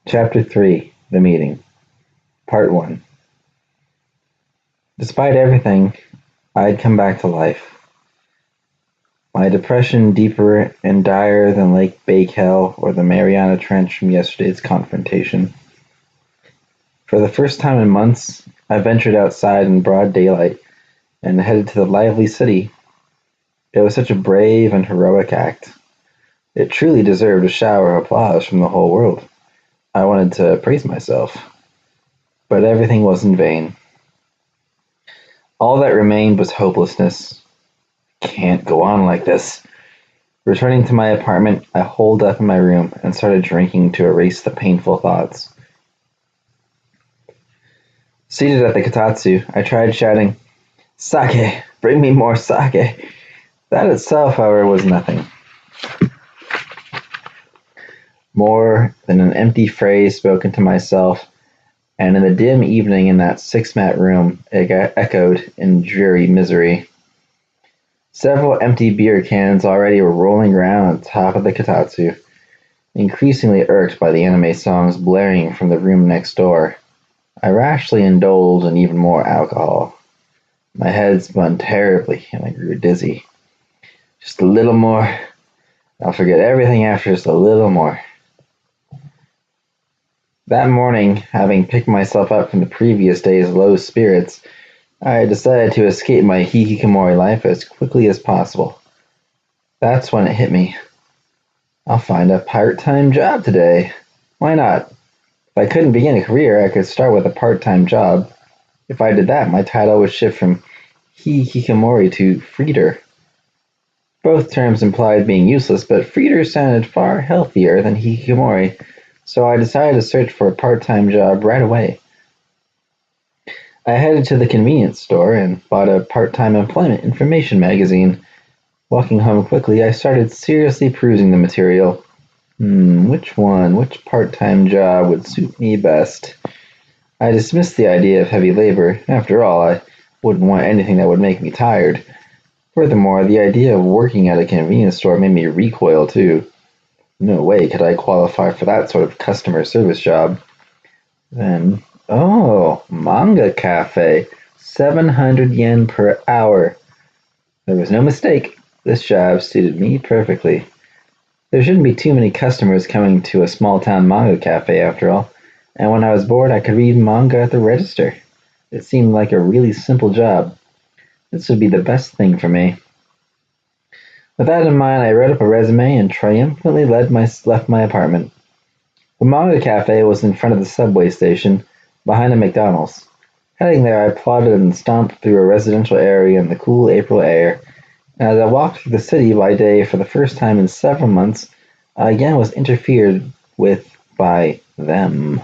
Chapter 3 The Meeting Part 1 Despite everything, I'd come back to life. My depression deeper and dire than Lake Baikal or the Mariana Trench from yesterday's confrontation. For the first time in months, I ventured outside in broad daylight and headed to the lively city. It was such a brave and heroic act. It truly deserved a shower of applause from the whole world. I wanted to praise myself, but everything was in vain. All that remained was hopelessness. Can't go on like this. Returning to my apartment, I holed up in my room and started drinking to erase the painful thoughts. Seated at the kotatsu, I tried shouting, "Sake! Bring me more sake!" That itself, however, was nothing more than an empty phrase spoken to myself, and in the dim evening in that six-mat room, it echoed in dreary misery. Several empty beer cans already were rolling around on top of the kotatsu, increasingly irked by the anime songs blaring from the room next door. I rashly indulged in even more alcohol. My head spun terribly, and I grew dizzy. Just a little more. I'll forget everything after just a little more. That morning, having picked myself up from the previous day's low spirits, I decided to escape my hikikomori life as quickly as possible. That's when it hit me. I'll find a part-time job today. Why not? If I couldn't begin a career, I could start with a part-time job. If I did that, my title would shift from hikikomori to freeder. Both terms implied being useless, but freeder sounded far healthier than hikikomori, so I decided to search for a part-time job right away. I headed to the convenience store and bought a part-time employment information magazine. Walking home quickly, I started seriously perusing the material. Which part-time job would suit me best? I dismissed the idea of heavy labor. After all, I wouldn't want anything that would make me tired. Furthermore, the idea of working at a convenience store made me recoil too. No way could I qualify for that sort of customer service job. Then, manga cafe, 700 yen per hour. There was no mistake. This job suited me perfectly. There shouldn't be too many customers coming to a small-town manga cafe after all, and when I was bored I could read manga at the register. It seemed like a really simple job. This would be the best thing for me. With that in mind, I wrote up a resume and triumphantly left my apartment. The manga cafe was in front of the subway station, behind a McDonald's. Heading there, I plodded and stomped through a residential area in the cool April air. And as I walked through the city by day for the first time in several months, I again was interfered with by them.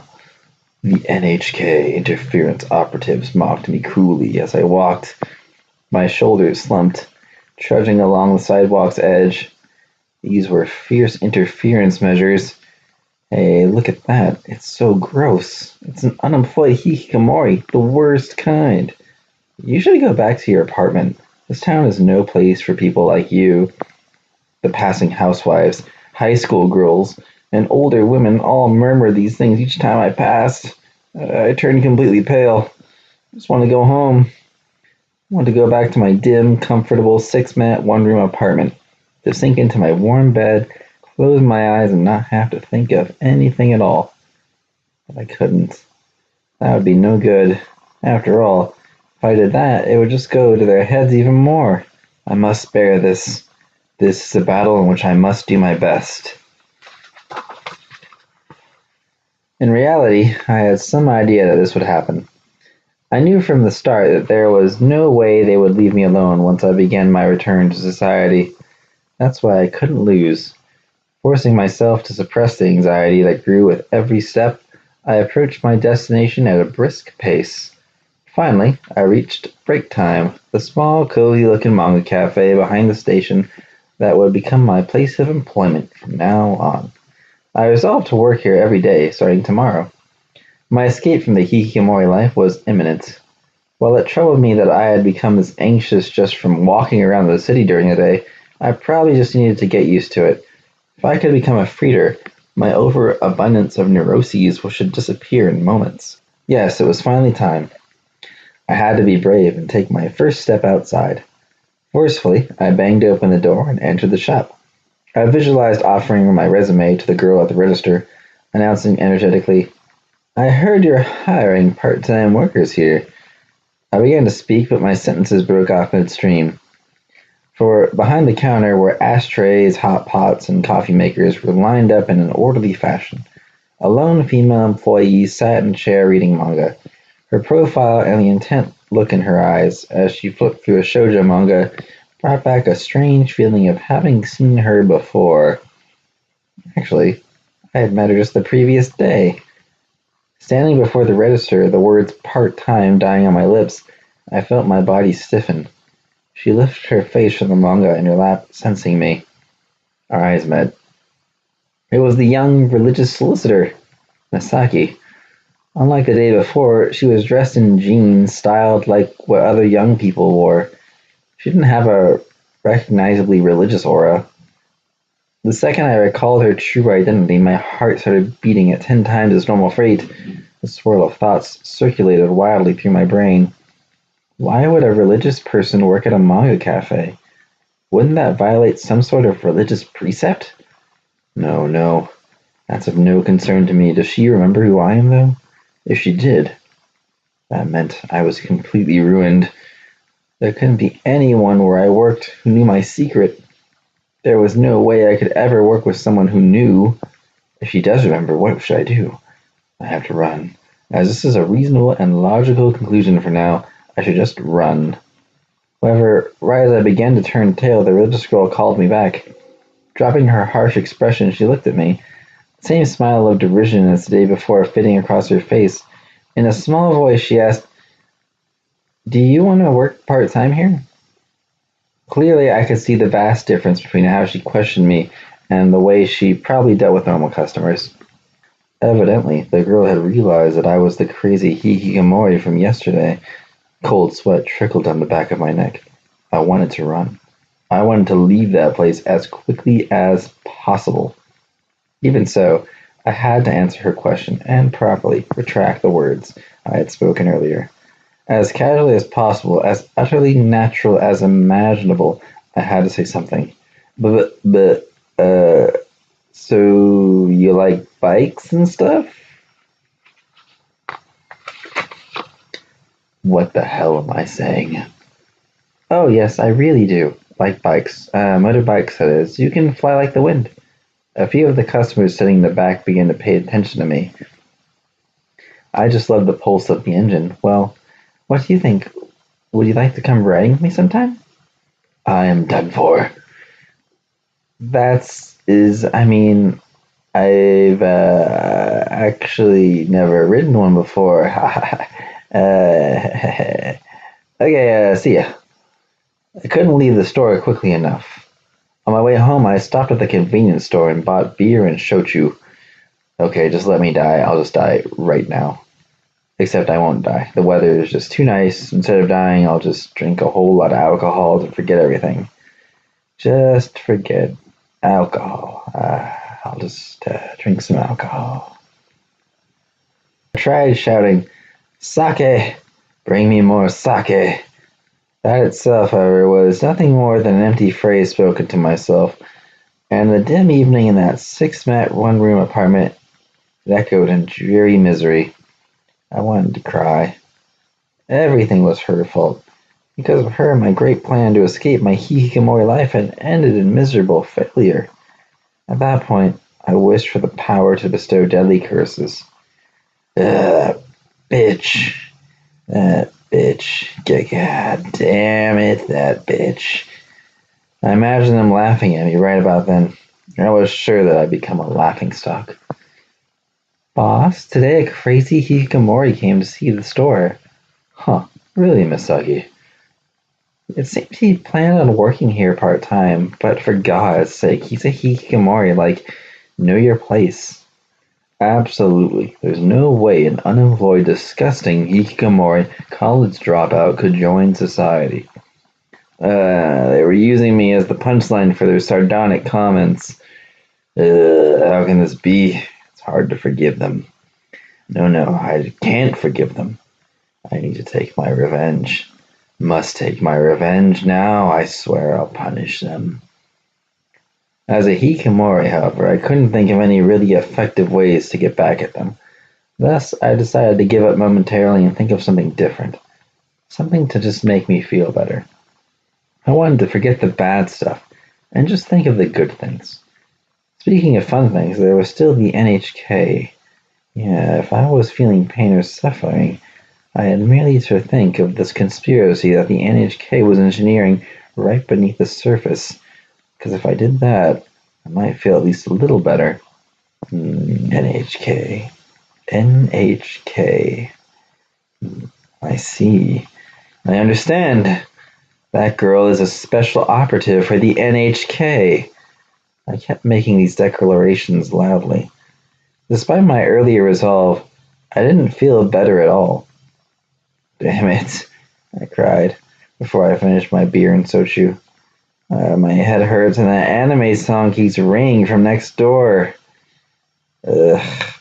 The NHK interference operatives mocked me cruelly as I walked. My shoulders slumped, trudging along the sidewalk's edge. These were fierce interference measures. Hey, look at that. It's so gross. It's an unemployed hikikomori, the worst kind. You should go back to your apartment. This town is no place for people like you. The passing housewives, high school girls, and older women all murmur these things each time I passed. I turned completely pale. I just want to go home. I want to go back to my dim, comfortable, six-mat, one-room apartment, to sink into my warm bed, close my eyes, and not have to think of anything at all. But I couldn't. That would be no good. After all, if I did that, it would just go to their heads even more. I must spare this. This is a battle in which I must do my best. In reality, I had some idea that this would happen. I knew from the start that there was no way they would leave me alone once I began my return to society. That's why I couldn't lose. Forcing myself to suppress the anxiety that grew with every step, I approached my destination at a brisk pace. Finally, I reached break time, the small, cozy-looking manga cafe behind the station that would become my place of employment from now on. I resolved to work here every day, starting tomorrow. My escape from the hikikomori life was imminent. While it troubled me that I had become as anxious just from walking around the city during the day, I probably just needed to get used to it. If I could become a freeder, My overabundance of neuroses should disappear in moments. Yes, it was finally time. I had to be brave and take my first step outside. Forcefully, I banged open the door and entered the shop. I visualized offering my resume to the girl at the register, announcing energetically, "I heard you're hiring part-time workers here." I began to speak, but my sentences broke off midstream. For behind the counter were ashtrays, hot pots, and coffee makers were lined up in an orderly fashion. A lone female employee sat in a chair reading manga. Her profile and the intent look in her eyes as she flipped through a shoujo manga brought back a strange feeling of having seen her before. Actually, I had met her just the previous day. Standing before the register, the words part-time dying on my lips, I felt my body stiffen. She lifted her face from the manga in her lap, sensing me. Our eyes met. It was the young religious solicitor, Misaki. Unlike the day before, she was dressed in jeans styled like what other young people wore. She didn't have a recognizably religious aura. The second I recalled her true identity, my heart started beating at 10 times its normal rate. A swirl of thoughts circulated wildly through my brain. Why would a religious person work at a manga cafe? Wouldn't that violate some sort of religious precept? No. That's of no concern to me. Does she remember who I am, though? If she did, that meant I was completely ruined. There couldn't be anyone where I worked who knew my secret. There was no way I could ever work with someone who knew. If she does remember, what should I do? I have to run. As this is a reasonable and logical conclusion for now, I should just run. However, right as I began to turn tail, the religious girl called me back. Dropping her harsh expression, she looked at me. The same smile of derision as the day before fitting across her face. In a small voice, she asked, "Do you want to work part-time here?" Clearly, I could see the vast difference between how she questioned me and the way she probably dealt with normal customers. Evidently, the girl had realized that I was the crazy hikikomori from yesterday. Cold sweat trickled down the back of my neck. I wanted to run. I wanted to leave that place as quickly as possible. Even so, I had to answer her question and properly retract the words I had spoken earlier. As casually as possible, as utterly natural as imaginable, I had to say something. So you like bikes and stuff? What the hell am I saying? Oh, yes, I really do. Like bikes. Motorbikes, that is. You can fly like the wind. A few of the customers sitting in the back began to pay attention to me. I just love the pulse of the engine. Well, what do you think? Would you like to come riding with me sometime? I am done for. I've actually never ridden one before. Okay, see ya. I couldn't leave the store quickly enough. On my way home, I stopped at the convenience store and bought beer and shochu. Okay, just let me die. I'll just die right now. Except I won't die. The weather is just too nice. Instead of dying, I'll just drink a whole lot of alcohol to forget everything. Just forget alcohol. I'll just drink some alcohol. I tried shouting, "Sake! Bring me more sake!" That itself, however, was nothing more than an empty phrase spoken to myself, and the dim evening in that six-mat, one-room apartment echoed in dreary misery. I wanted to cry. Everything was her fault. Because of her, my great plan to escape my hikikomori life had ended in miserable failure. At that point, I wished for the power to bestow deadly curses. Bitch. That bitch. God damn it, that bitch. I imagined them laughing at me right about then. I was sure that I'd become a laughingstock. Boss, today a crazy hikikomori came to see the store. Huh, really, Misaki? It seems he planned on working here part-time, but for God's sake, he's a hikikomori, like, know your place. Absolutely. There's no way an unemployed, disgusting hikikomori college dropout could join society. They were using me as the punchline for their sardonic comments. How can this be? It's hard to forgive them. No, I can't forgive them. I need to take my revenge. Must take my revenge now. I swear I'll punish them. As a hikikomori, however, I couldn't think of any really effective ways to get back at them. Thus, I decided to give up momentarily and think of something different. Something to just make me feel better. I wanted to forget the bad stuff and just think of the good things. Speaking of fun things, there was still the NHK. Yeah, if I was feeling pain or suffering, I had merely to think of this conspiracy that the NHK was engineering right beneath the surface, because if I did that, I might feel at least a little better. NHK. NHK. I see. I understand. That girl is a special operative for the NHK. I kept making these declarations loudly. Despite my earlier resolve, I didn't feel better at all. Damn it, I cried before I finished my beer and soju. My head hurts and that anime song keeps ringing from next door.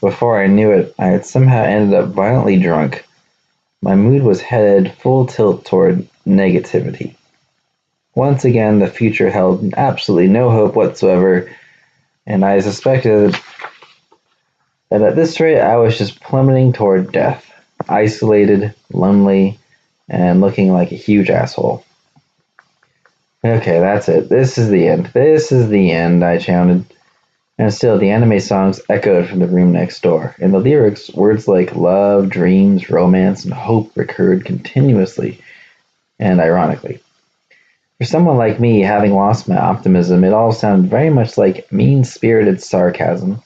Before I knew it, I had somehow ended up violently drunk. My mood was headed full tilt toward negativity. Once again, the future held absolutely no hope whatsoever, and I suspected that at this rate I was just plummeting toward death, isolated, lonely, and looking like a huge asshole. Okay, that's it. This is the end. This is the end, I chanted. And still, the anime songs echoed from the room next door. In the lyrics, words like love, dreams, romance, and hope recurred continuously and ironically. For someone like me, having lost my optimism, it all sounded very much like mean-spirited sarcasm.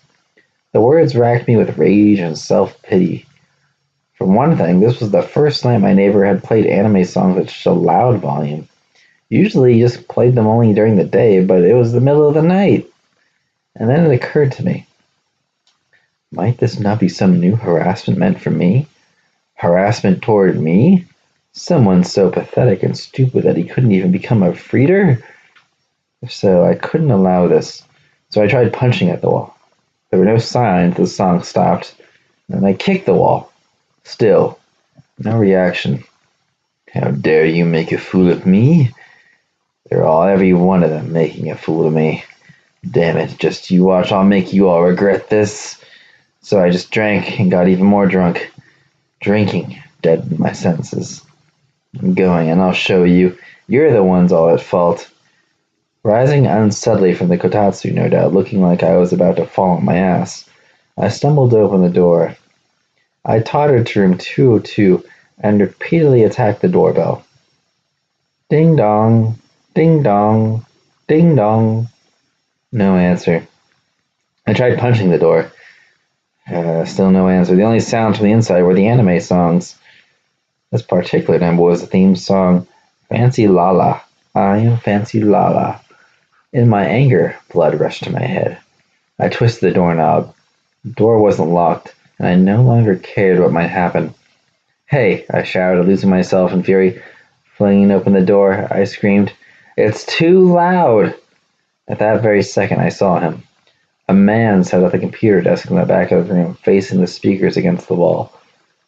The words racked me with rage and self-pity. For one thing, this was the first night my neighbor had played anime songs at such a loud volume. Usually he just played them only during the day, but it was the middle of the night. And then it occurred to me, might this not be some new harassment meant for me? Harassment toward me? Someone so pathetic and stupid that he couldn't even become a freeder? If so, I couldn't allow this, so I tried punching at the wall. There were no signs the song stopped, and I kicked the wall. Still, no reaction. How dare you make a fool of me? They're all, every one of them, making a fool of me. Damn it, just you watch, I'll make you all regret this. So I just drank and got even more drunk. Drinking deadened my senses. I'm going, and I'll show you. You're the ones all at fault. Rising unsteadily from the kotatsu, no doubt, looking like I was about to fall on my ass, I stumbled to open the door. I tottered to room 202 and repeatedly attacked the doorbell. Ding dong, ding dong, ding dong. No answer. I tried punching the door. Still no answer. The only sounds from the inside were the anime songs. This particular number was the theme song, Fancy Lala. I am Fancy Lala. In my anger, blood rushed to my head. I twisted the doorknob. The door wasn't locked, and I no longer cared what might happen. Hey, I shouted, losing myself in fury. Flinging open the door, I screamed, It's too loud! At that very second, I saw him. A man sat at the computer desk in the back of the room, facing the speakers against the wall.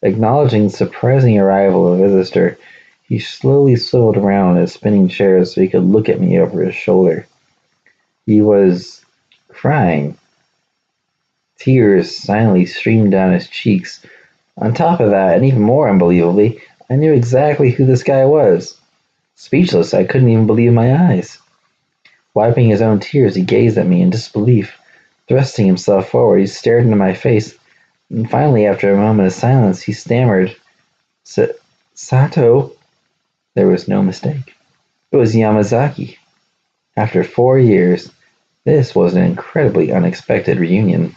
Acknowledging the surprising arrival of a visitor, he slowly swiveled around in his spinning chair so he could look at me over his shoulder. He was crying. Tears silently streamed down his cheeks. On top of that, and even more unbelievably, I knew exactly who this guy was. Speechless, I couldn't even believe my eyes. Wiping his own tears, he gazed at me in disbelief. Thrusting himself forward, he stared into my face, and finally, after a moment of silence, he stammered, Sato? There was no mistake. It was Yamazaki. After 4 years, this was an incredibly unexpected reunion.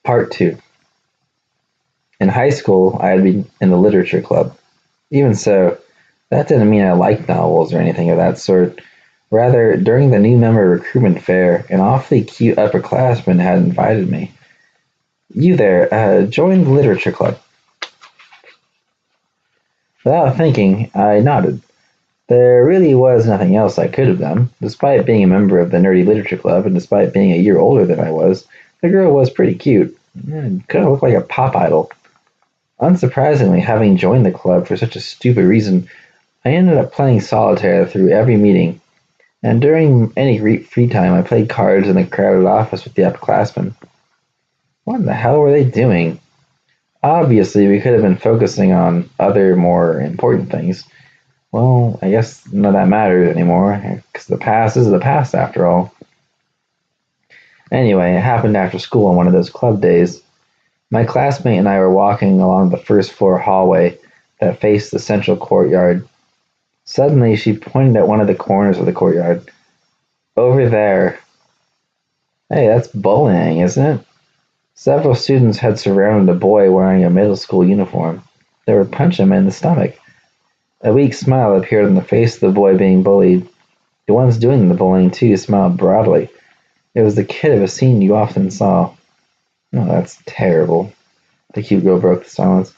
Part 2. In high school, I had been in the literature club. Even so, that didn't mean I liked novels or anything of that sort. Rather, during the new member recruitment fair, an awfully cute upperclassman had invited me. You there, join the literature club. Without thinking, I nodded. There really was nothing else I could have done. Despite being a member of the nerdy literature club and despite being a year older than I was, the girl was pretty cute and could have looked like a pop idol. Unsurprisingly, having joined the club for such a stupid reason, I ended up playing solitaire through every meeting, and during any free time I played cards in the crowded office with the upperclassmen. What in the hell were they doing? Obviously, we could have been focusing on other, more important things. Well, I guess none of that matters anymore, because the past is the past after all. Anyway, it happened after school on one of those club days. My classmate and I were walking along the first floor hallway that faced the central courtyard. Suddenly, she pointed at one of the corners of the courtyard. Over there. Hey, that's bullying, isn't it? Several students had surrounded a boy wearing a middle school uniform. They were punching him in the stomach. A weak smile appeared on the face of the boy being bullied. The ones doing the bullying, too, smiled broadly. It was the kid of a scene you often saw. Oh, that's terrible. The cute girl broke the silence.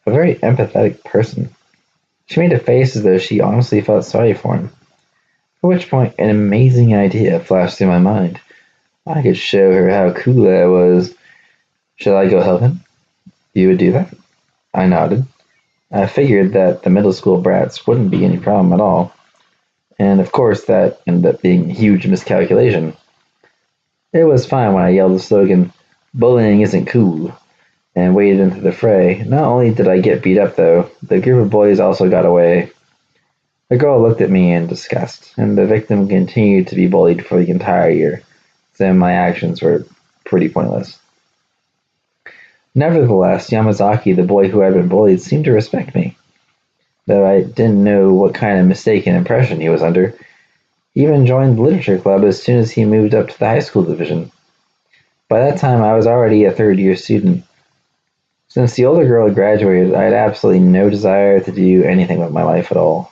A very empathetic person. She made a face as though she honestly felt sorry for him. At which point, an amazing idea flashed through my mind. I could show her how cool I was. Should I go help him? You would do that? I nodded. I figured that the middle school brats wouldn't be any problem at all. And of course, that ended up being a huge miscalculation. It was fine when I yelled the slogan, "Bullying isn't cool," and waded into the fray. Not only did I get beat up, though, the group of boys also got away. The girl looked at me in disgust, and the victim continued to be bullied for the entire year, so my actions were pretty pointless. Nevertheless, Yamazaki, the boy who had been bullied, seemed to respect me, though I didn't know what kind of mistaken impression he was under. He even joined the literature club as soon as he moved up to the high school division. By that time, I was already a third-year student. Since the older girl had graduated, I had absolutely no desire to do anything with my life at all,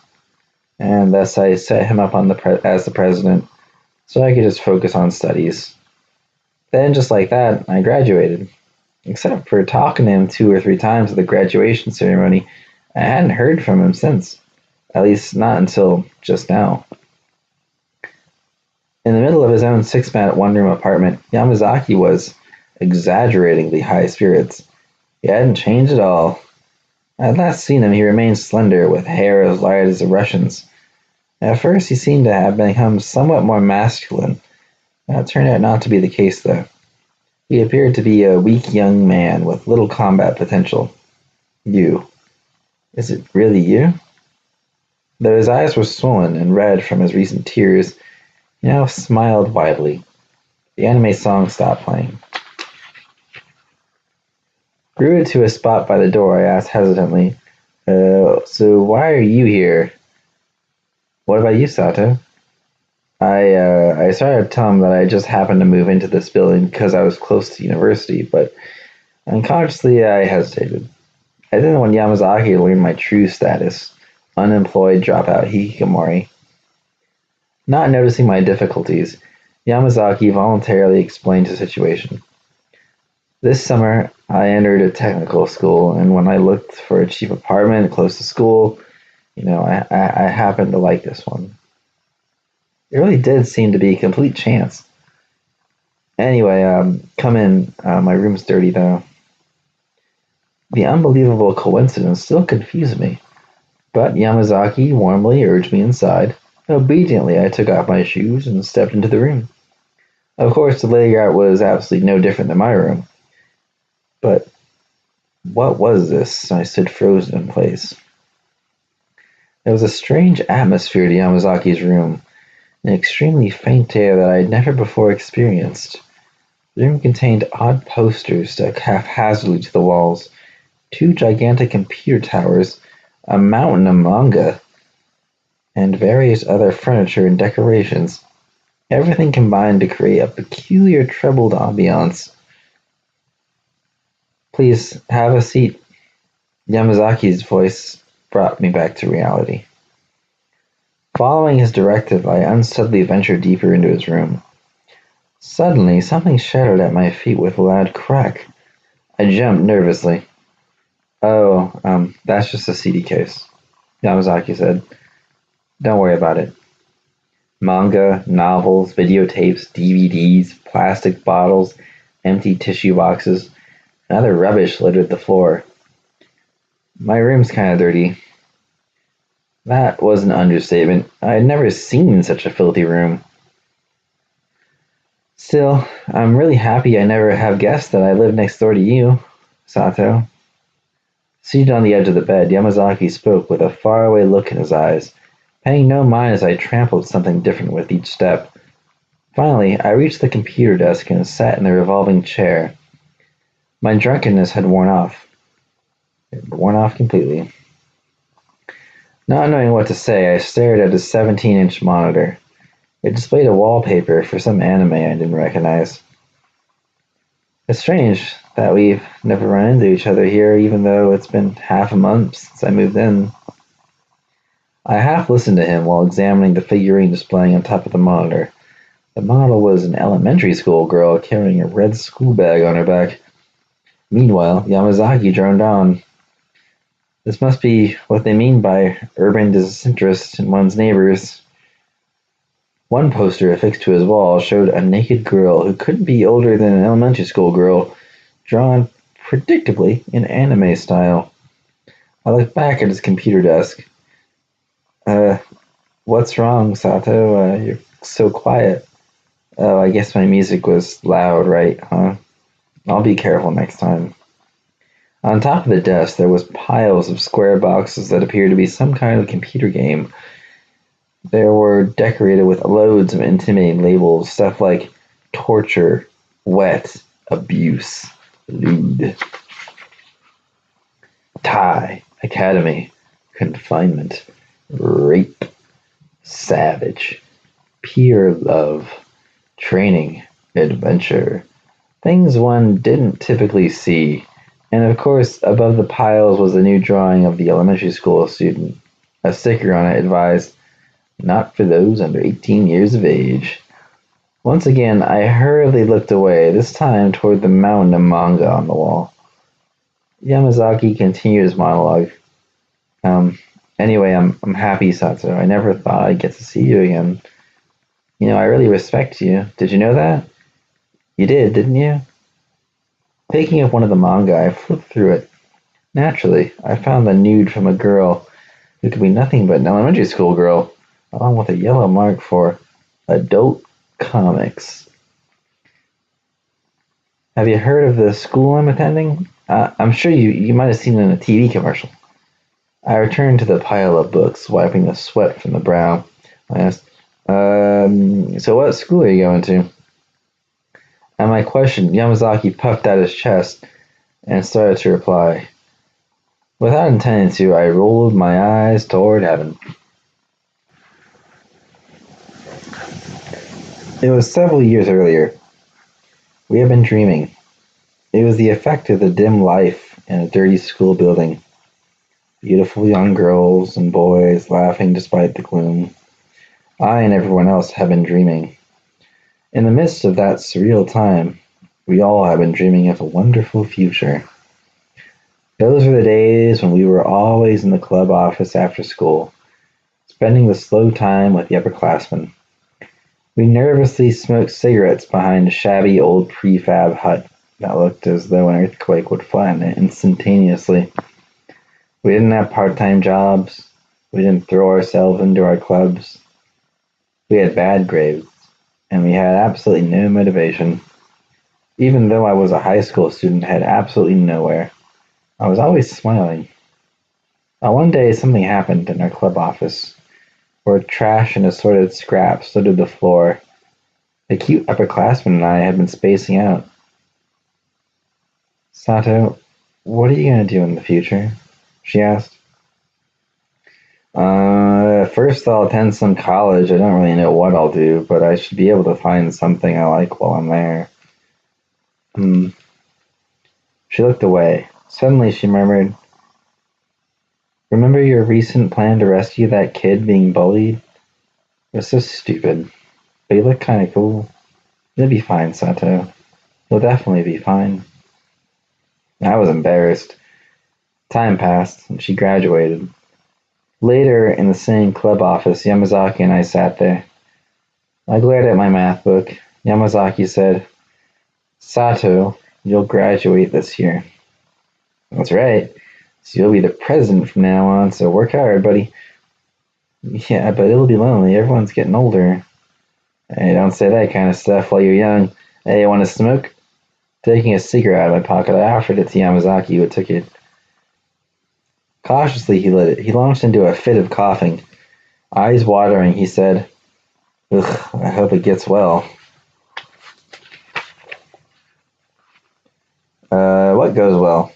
and thus I set him up as the president so I could just focus on studies. Then, just like that, I graduated. Except for talking to him 2 or 3 times at the graduation ceremony, I hadn't heard from him since. At least not until just now. In the middle of his own 6-mat one-room apartment, Yamazaki was exaggeratingly high spirits. He hadn't changed at all. I had last seen him, he remained slender, with hair as light as a Russian's. At first, he seemed to have become somewhat more masculine. That turned out not to be the case, though. He appeared to be a weak young man with little combat potential. You. Is it really you? Though his eyes were swollen and red from his recent tears, he now smiled widely. The anime song stopped playing. Rooted to a spot by the door, I asked hesitantly, so why are you here? What about you, Sato? I started to tell him that I just happened to move into this building because I was close to university, but unconsciously I hesitated. I didn't want Yamazaki to learn my true status, unemployed dropout hikikomori. Not noticing my difficulties, Yamazaki voluntarily explained his situation. This summer, I entered a technical school, and when I looked for a cheap apartment close to school, I happened to like this one. It really did seem to be a complete chance. Anyway, come in. My room's dirty, though. The unbelievable coincidence still confused me, but Yamazaki warmly urged me inside. Obediently, I took off my shoes and stepped into the room. Of course, the layout was absolutely no different than my room. But what was this? I stood frozen in place. There was a strange atmosphere to Yamazaki's room, an extremely faint air that I had never before experienced. The room contained odd posters stuck haphazardly to the walls, 2 gigantic computer towers, a mountain of manga, and various other furniture and decorations. Everything combined to create a peculiar troubled ambiance. Please, have a seat. Yamazaki's voice brought me back to reality. Following his directive, I unsteadily ventured deeper into his room. Suddenly, something shattered at my feet with a loud crack. I jumped nervously. Oh, that's just a CD case, Yamazaki said. Don't worry about it. Manga, novels, videotapes, DVDs, plastic bottles, empty tissue boxes, and other rubbish littered the floor. My room's kind of dirty. That was an understatement. I had never seen such a filthy room. Still, I'm really happy I never have guessed that I live next door to you, Sato. Seated on the edge of the bed, Yamazaki spoke with a faraway look in his eyes, paying no mind as I trampled something different with each step. Finally, I reached the computer desk and sat in the revolving chair. My drunkenness had worn off. It had worn off completely. Not knowing what to say, I stared at a 17-inch monitor. It displayed a wallpaper for some anime I didn't recognize. It's strange that we've never run into each other here, even though it's been half a month since I moved in. I half listened to him while examining the figurine displaying on top of the monitor. The model was an elementary school girl carrying a red school bag on her back. Meanwhile, Yamazaki droned on. This must be what they mean by urban disinterest in one's neighbors. One poster affixed to his wall showed a naked girl who couldn't be older than an elementary school girl, drawn predictably in anime style. I looked back at his computer desk. What's wrong, Sato? You're so quiet. Oh, I guess my music was loud, right, huh? I'll be careful next time. On top of the desk, there was piles of square boxes that appeared to be some kind of computer game. They were decorated with loads of intimidating labels, stuff like torture, wet, abuse, lewd, tie, academy, confinement, rape, savage, pure love, training, adventure. Things one didn't typically see. And of course, above the piles was a new drawing of the elementary school student. A sticker on it advised, "Not for those under 18 years of age." Once again, I hurriedly looked away, this time toward the mountain of manga on the wall. Yamazaki continued his monologue. Anyway, I'm happy, Sato. I never thought I'd get to see you again. You know, I really respect you. Did you know that? You did, didn't you? Picking up one of the manga, I flipped through it. Naturally, I found the nude from a girl who could be nothing but an elementary school girl, along with a yellow mark for adult comics. Have you heard of the school I'm attending? I'm sure you might have seen it in a TV commercial. I returned to the pile of books, wiping the sweat from the brow. I asked, so what school are you going to? At my question, Yamazaki puffed out his chest and started to reply. Without intending to, I rolled my eyes toward heaven. It was several years earlier. We had been dreaming. It was the effect of the dim life in a dirty school building. Beautiful young girls and boys laughing despite the gloom. I and everyone else had been dreaming. In the midst of that surreal time, we all had been dreaming of a wonderful future. Those were the days when we were always in the club office after school, spending the slow time with the upperclassmen. We nervously smoked cigarettes behind a shabby old prefab hut that looked as though an earthquake would flatten it instantaneously. We didn't have part-time jobs. We didn't throw ourselves into our clubs. We had bad grades, and we had absolutely no motivation. Even though I was a high school student, I had absolutely nowhere. I was always smiling. One day, something happened in our club office, where trash and assorted scraps littered the floor. The cute upperclassman and I had been spacing out. Sato, what are you going to do in the future? She asked. First I'll attend some college. I don't really know what I'll do, but I should be able to find something I like while I'm there. She looked away. Suddenly she murmured, "Remember your recent plan to rescue that kid being bullied? It was so stupid. But he looked kind of cool. You'll be fine, Sato. You'll definitely be fine." I was embarrassed. Time passed, and she graduated. Later, in the same club office, Yamazaki and I sat there. I glared at my math book. Yamazaki said, "Sato, you'll graduate this year." "That's right. So you'll be the president from now on, so work hard, buddy." "Yeah, but it'll be lonely. Everyone's getting older." "Hey, don't say that kind of stuff while you're young. Hey, you want to smoke?" Taking a cigarette out of my pocket, I offered it to Yamazaki, who took it. Cautiously, he lit it. He launched into a fit of coughing. Eyes watering, he said, "Ugh, I hope it gets well." What goes well?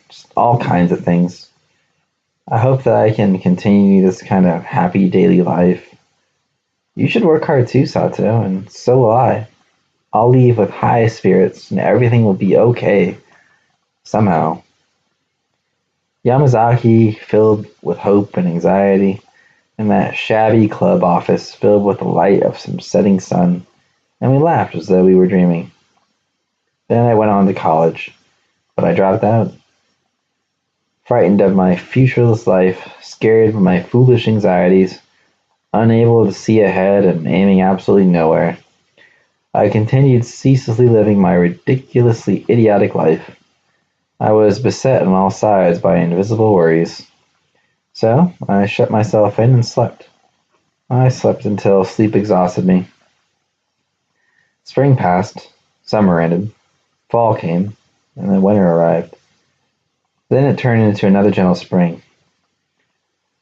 Just all kinds of things. I hope that I can continue this kind of happy daily life. You should work hard too, Sato, and so will I. I'll leave with high spirits, and everything will be okay. Somehow. Yamazaki, filled with hope and anxiety, and that shabby club office filled with the light of some setting sun, and we laughed as though we were dreaming. Then I went on to college, but I dropped out. Frightened of my futureless life, scared by my foolish anxieties, unable to see ahead and aiming absolutely nowhere, I continued ceaselessly living my ridiculously idiotic life. I was beset on all sides by invisible worries. So I shut myself in and slept. I slept until sleep exhausted me. Spring passed, summer ended, fall came, and then winter arrived. Then it turned into another gentle spring.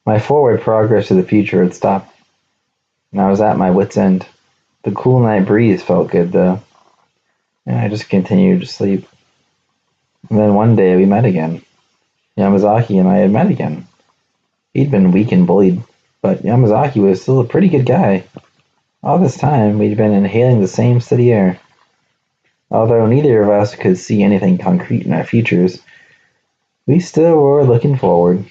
My forward progress to the future had stopped, and I was at my wit's end. The cool night breeze felt good, though, and I just continued to sleep. And then one day we met again. Yamazaki and I had met again. He'd been weak and bullied, but Yamazaki was still a pretty good guy. All this time, we'd been inhaling the same steady air. Although neither of us could see anything concrete in our futures, we still were looking forward.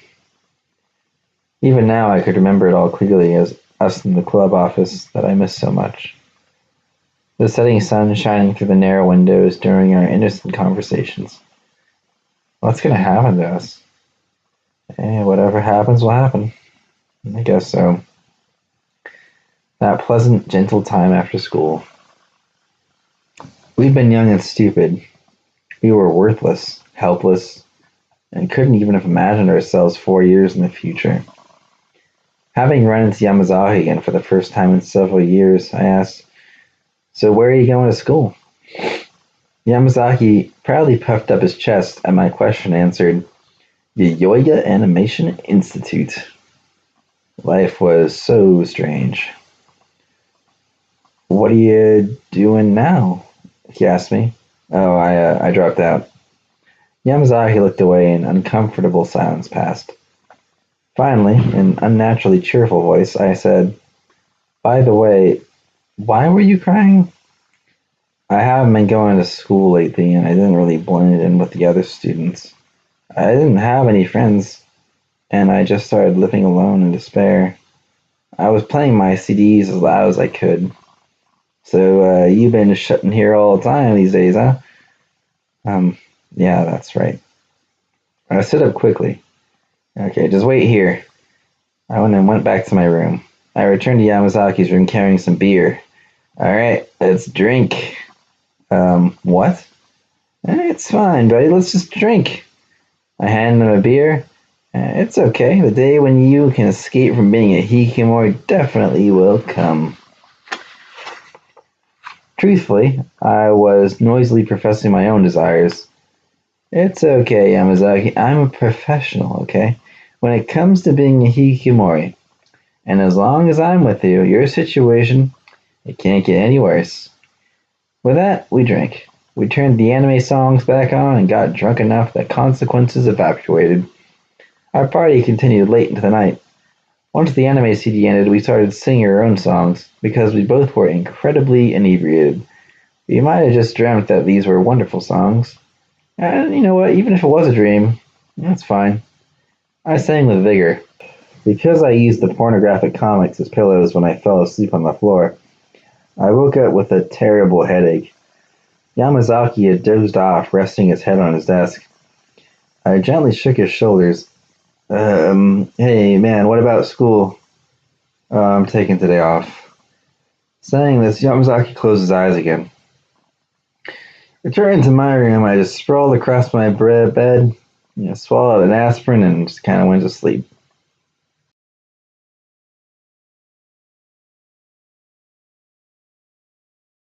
Even now I could remember it all clearly as us in the club office that I missed so much. The setting sun shining through the narrow windows during our innocent conversations. What's going to happen to us? Whatever happens will happen. I guess so. That pleasant, gentle time after school. We'd been young and stupid. We were worthless, helpless, and couldn't even have imagined ourselves 4 years in the future. Having run into Yamazaki again for the first time in several years, I asked, "So where are you going to school?" Yamazaki proudly puffed up his chest at my question and answered, "The Yoga Animation Institute." Life was so strange. "What are you doing now?" he asked me. "Oh, I dropped out." Yamazaki looked away and uncomfortable silence passed. Finally, in an unnaturally cheerful voice, I said, "By the way, why were you crying?" "I haven't been going to school lately, and I didn't really blend in with the other students. I didn't have any friends, and I just started living alone in despair. I was playing my CDs as loud as I could. So, you've been shutting here all the time these days, huh?" Yeah, that's right." I stood up quickly. "Okay, just wait here." I went back to my room. I returned to Yamazaki's room carrying some beer. "All right, let's drink." What?" "It's fine, buddy. Let's just drink." I handed him a beer. "It's okay. The day when you can escape from being a hikikomori definitely will come." Truthfully, I was noisily professing my own desires. "It's okay, Yamazaki. I'm a professional, okay? When it comes to being a hikikomori. And as long as I'm with you, your situation, it can't get any worse." With that, we drank. We turned the anime songs back on and got drunk enough that consequences evaporated. Our party continued late into the night. Once the anime CD ended, we started singing our own songs, because we both were incredibly inebriated. We might have just dreamt that these were wonderful songs. And you know what, even if it was a dream, that's fine. I sang with vigor. Because I used the pornographic comics as pillows when I fell asleep on the floor, I woke up with a terrible headache. Yamazaki had dozed off, resting his head on his desk. I gently shook his shoulders. Hey man, what about school? I'm taking today off. Saying this, Yamazaki closed his eyes again. Returning to my room, I just sprawled across my bed, swallowed an aspirin, and just kind of went to sleep.